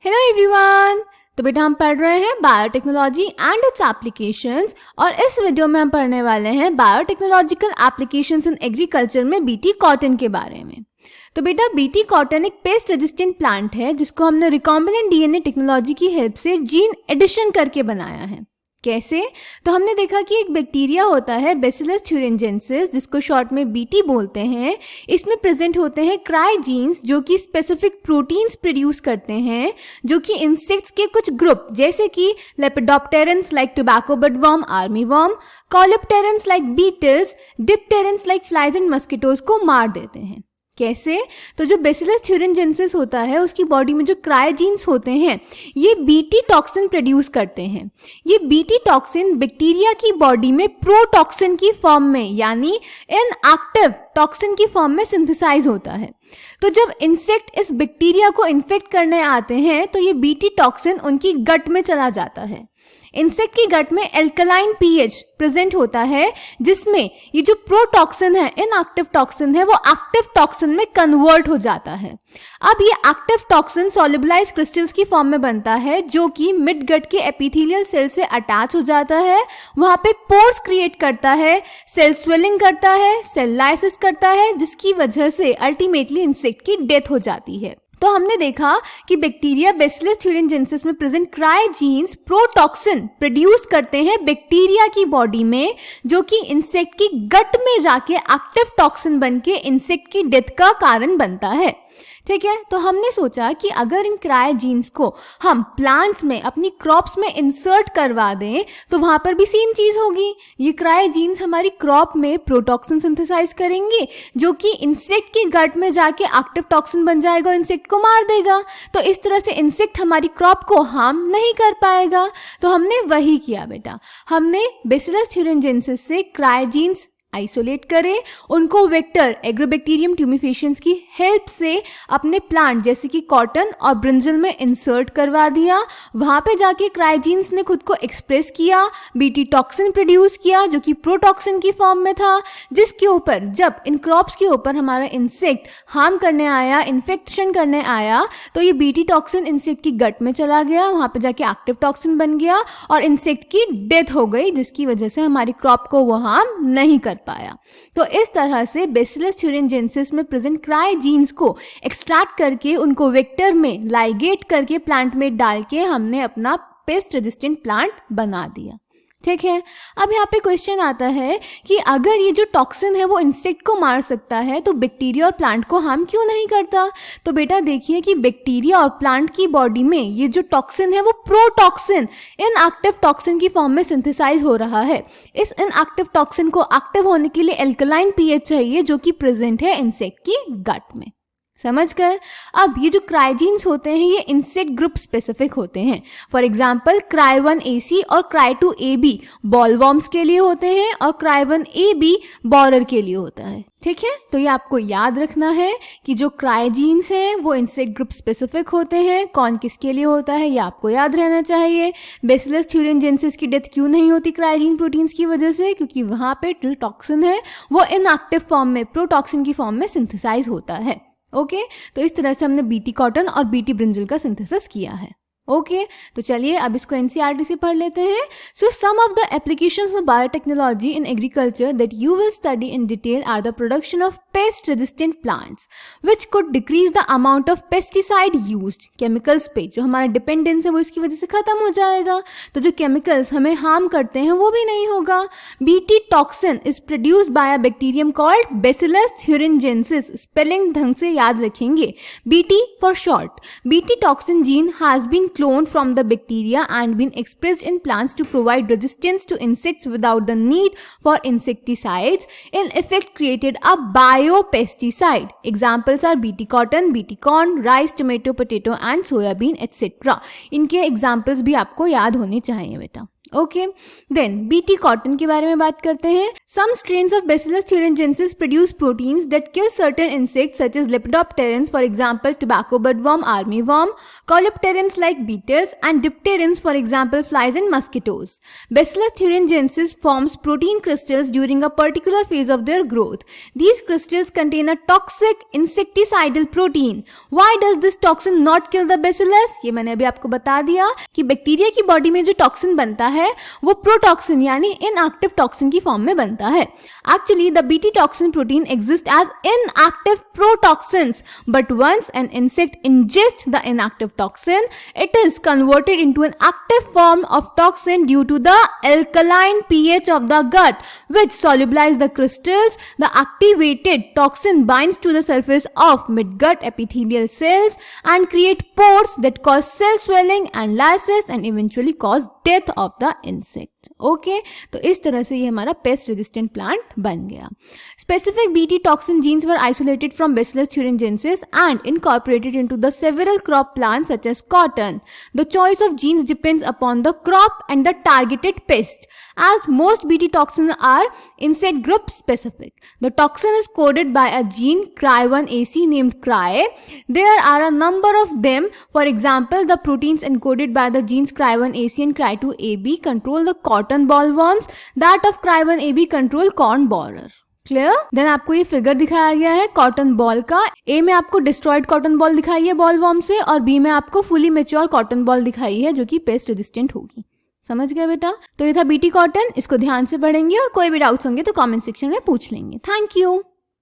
Hello everyone. तो बेटा हम पढ़ रहे हैं बायोटेक्नोलॉजी एंड इट्स एप्लीकेशंस और इस वीडियो में हम पढ़ने वाले हैं बायोटेक्नोलॉजिकल एप्लीकेशंस इन एग्रीकल्चर में बीटी कॉटन के बारे में। तो बेटा बीटी कॉटन एक पेस्ट रेजिस्टेंट प्लांट है जिसको हमने रिकॉम्बिनेंट डीएनए टेक्नोलॉजी की हेल्प से जीन एडिशन करके बनाया है। कैसे? तो हमने देखा कि एक बैक्टीरिया होता है बैसिलस थ्यूरिंजेंसिस जिसको शॉर्ट में बीटी बोलते हैं। इसमें प्रेजेंट होते हैं क्राई जीन्स जो कि स्पेसिफिक प्रोटीन्स प्रोड्यूस करते हैं जो कि इंसेक्ट्स के कुछ ग्रुप जैसे कि lepidopterans like tobacco budworm, army worm, coleopterans like beetles, dipterans like flies and mosquitoes को मार देते हैं। कैसे? तो जो बैसिलस थ्यूरिंजेंसिस होता है उसकी बॉडी में जो क्रायोजीन्स होते हैं ये बीटी टॉक्सिन प्रोड्यूस करते हैं। ये बीटी टॉक्सिन बैक्टीरिया की बॉडी में प्रोटॉक्सिन की फॉर्म में यानी इनएक्टिव टॉक्सिन की फॉर्म में सिंथेसाइज होता है। तो जब इंसेक्ट इस बैक्टीरिया को इन्फेक्ट करने आते हैं तो ये बीटी टॉक्सिन उनकी गट में चला जाता है। इंसेक्ट की गट में एल्कलाइन पीएच प्रेजेंट होता है जिसमें ये जो प्रोटॉक्सिन है इनएक्टिव टॉक्सिन है वो एक्टिव टॉक्सिन में कन्वर्ट हो जाता है। अब ये एक्टिव टॉक्सिन सॉल्युबलाइज क्रिस्टल्स की फॉर्म में बनता है जो कि मिड गट के एपिथेलियल सेल से अटैच हो जाता है, वहां पे पोर्स क्रिएट करता है, सेल स्वेलिंग करता है, सेल लाइसिस करता है जिसकी वजह से अल्टीमेटली इंसेक्ट की डेथ हो जाती है। तो हमने देखा कि बैक्टीरिया बैसिलस थ्यूरिंजेंसिस में present cry genes protoxin produce करते हैं बैक्टीरिया की बॉडी में जो कि इंसेक्ट की गट में जाके एक्टिव टॉक्सिन बन के इंसेक्ट की डेथ का कारण बनता है। ठीक है, तो हमने सोचा कि अगर इन क्राई जीन्स को हम प्लांट्स में अपनी क्रॉप्स में इंसर्ट करवा दें तो वहां पर भी सेम चीज होगी। ये क्राई जीन्स हमारी क्रॉप में प्रोटॉक्सिन सिंथेसाइज करेंगे जो कि इंसेक्ट के गट में जाके एक्टिव टॉक्सिन बन जाएगा और इंसेक्ट को मार देगा। तो इस तरह से इंसेक्ट हमारी क्रॉप को हार्म नहीं कर पाएगा। तो हमने वही किया बेटा, हमने बैसिलस थ्यूरिंजेंसिस से क्राई जीन्स आइसोलेट करें, उनको वेक्टर एग्रोबैक्टीरियम ट्यूमिफेशियंस की हेल्प से अपने प्लांट जैसे कि कॉटन और ब्रिंजल में इंसर्ट करवा दिया। वहां पे जाके क्रायोजीन्स ने खुद को एक्सप्रेस किया, बीटी टॉक्सिन प्रोड्यूस किया जो कि प्रोटॉक्सिन की फॉर्म में था, जिसके ऊपर जब इन क्रॉप्स के ऊपर हमारा इंसेक्ट हार्म करने आया, इन्फेक्शन करने आया तो ये बीटी टॉक्सिन इंसेक्ट की गट में चला गया, वहां पे जाके एक्टिव टॉक्सिन बन गया और इंसेक्ट की डेथ हो गई जिसकी वजह से हमारी क्रॉप को वो हार्म नहीं कर पाया। तो इस तरह से बैसिलस थ्यूरिंजेंसिस में प्रेजेंट क्राई जीन्स को एक्सट्रैक्ट करके उनको वेक्टर में लाइगेट करके प्लांट में डाल के हमने अपना पेस्ट रेजिस्टेंट प्लांट बना दिया। ठीक है, अब यहाँ पे क्वेश्चन आता है कि अगर ये जो टॉक्सिन है वो इंसेक्ट को मार सकता है तो बैक्टीरिया और प्लांट को हार्म क्यों नहीं करता? तो बेटा देखिए कि बैक्टीरिया और प्लांट की बॉडी में ये जो टॉक्सिन है वो प्रोटॉक्सिन इनएक्टिव टॉक्सिन की फॉर्म में सिंथेसाइज हो रहा है। इस इनएक्टिव टॉक्सिन को एक्टिव होने के लिए एल्कलाइन पीएच चाहिए जो कि प्रेजेंट है इंसेक्ट की गट में। समझ गए? अब ये जो क्रायोजीन्स होते हैं ये इंसेक्ट ग्रुप स्पेसिफिक होते हैं। फॉर एग्जांपल क्राई 1AC और क्राई 2AB बॉलवर्म्स के लिए होते हैं और क्राई 1AB बोरर के लिए होता है। ठीक है, तो ये आपको याद रखना है कि जो क्रायोजीन्स हैं वो इंसेक्ट ग्रुप स्पेसिफिक होते हैं। कौन किसके लिए होता है ये आपको याद रहना चाहिए। बैसिलस थ्यूरिंजेंसिस की डेथ क्यों नहीं होती क्रायोजीन प्रोटीन्स की वजह से? क्योंकि वहां पे जो टॉक्सिन है वो इनएक्टिव फॉर्म में प्रोटॉक्सिन की फॉर्म में सिंथेसाइज होता है। ओके, तो इस तरह से हमने बीटी कॉटन और बीटी ब्रिंजल का सिंथेसिस किया है। ओके, तो चलिए अब इसको एनसीईआरटी से पढ़ लेते हैं। So some of the applications of biotechnology in agriculture that you will study in detail are the production of pest resistant plants which could decrease the amount of pesticide used. Chemicals पे जो हमारा dependence है वो इसकी वजह से खत्म हो जाएगा, तो जो केमिकल्स हमें हार्म करते हैं वो भी नहीं होगा। BT toxin is produced by a bacterium called Bacillus thuringiensis. Spelling ढंग से याद रखेंगे, BT for short. BT toxin gene has been cloned from the bacteria and been expressed in plants to provide resistance to insects without the need for insecticides, in effect created a biopesticide. Examples are BT cotton, BT corn, rice, tomato, potato and soyabean etc. इनके examples भी आपको याद होने चाहिए बेटा। Okay, then BT cotton के बारे में बात करते हैं. Some strains of Bacillus thuringiensis produce proteins that kill certain insects such as Lepidopterans, for example tobacco budworm, armyworm, Caulipterans like beetles, and Dipterans, for example flies and mosquitoes. Bacillus thuringiensis forms protein crystals during a particular phase of their growth. These crystals contain a toxic insecticidal protein. Why does this toxin not kill the bacillus? ये मैंने अभी आपको बता दिया कि bacteria की body में जो टॉक्सिन बनता है वो प्रोटॉक्सिन यानी इनएक्टिव टॉक्सिन की फॉर्म में बनता है. Actually the BT toxin protein exist as inactive protoxins, but once an insect ingest the inactive toxin it is converted into an active form of toxin due to the alkaline pH of the gut, which solubilize the crystals. The activated toxin binds to the surface of midgut epithelial cells and create pores that cause cell swelling and lysis and eventually cause death of the insect. Okay, तो इस तरह से ये हमारा pest resistant plant बन गया. Specific BT toxin genes were isolated from Bacillus thuringiensis and incorporated into the several crop plants such as cotton. The choice of genes depends upon the crop and the targeted pest, as most BT toxins are insect group specific. The toxin is coded by a gene Cry1AC named Cry. There are a number of them. For example, the proteins encoded by the genes Cry1AC and Cry2AB control the cotton bollworms. That of Cry1AB control corn borer. Clear. Then आपको ये figure दिखाया गया है cotton ball का. ए में आपको destroyed cotton ball दिखाई है बॉल वॉर्म से, और बी में आपको फुली मेच्योर कॉटन बॉल दिखाई है जो कि पेस्ट रेजिस्टेंट होगी. समझ गया बेटा. तो ये था बीटी कॉटन. इसको ध्यान से पढ़ेंगे और कोई भी डाउट्स होंगे तो कमेंट सेक्शन में पूछ लेंगे. Thank you.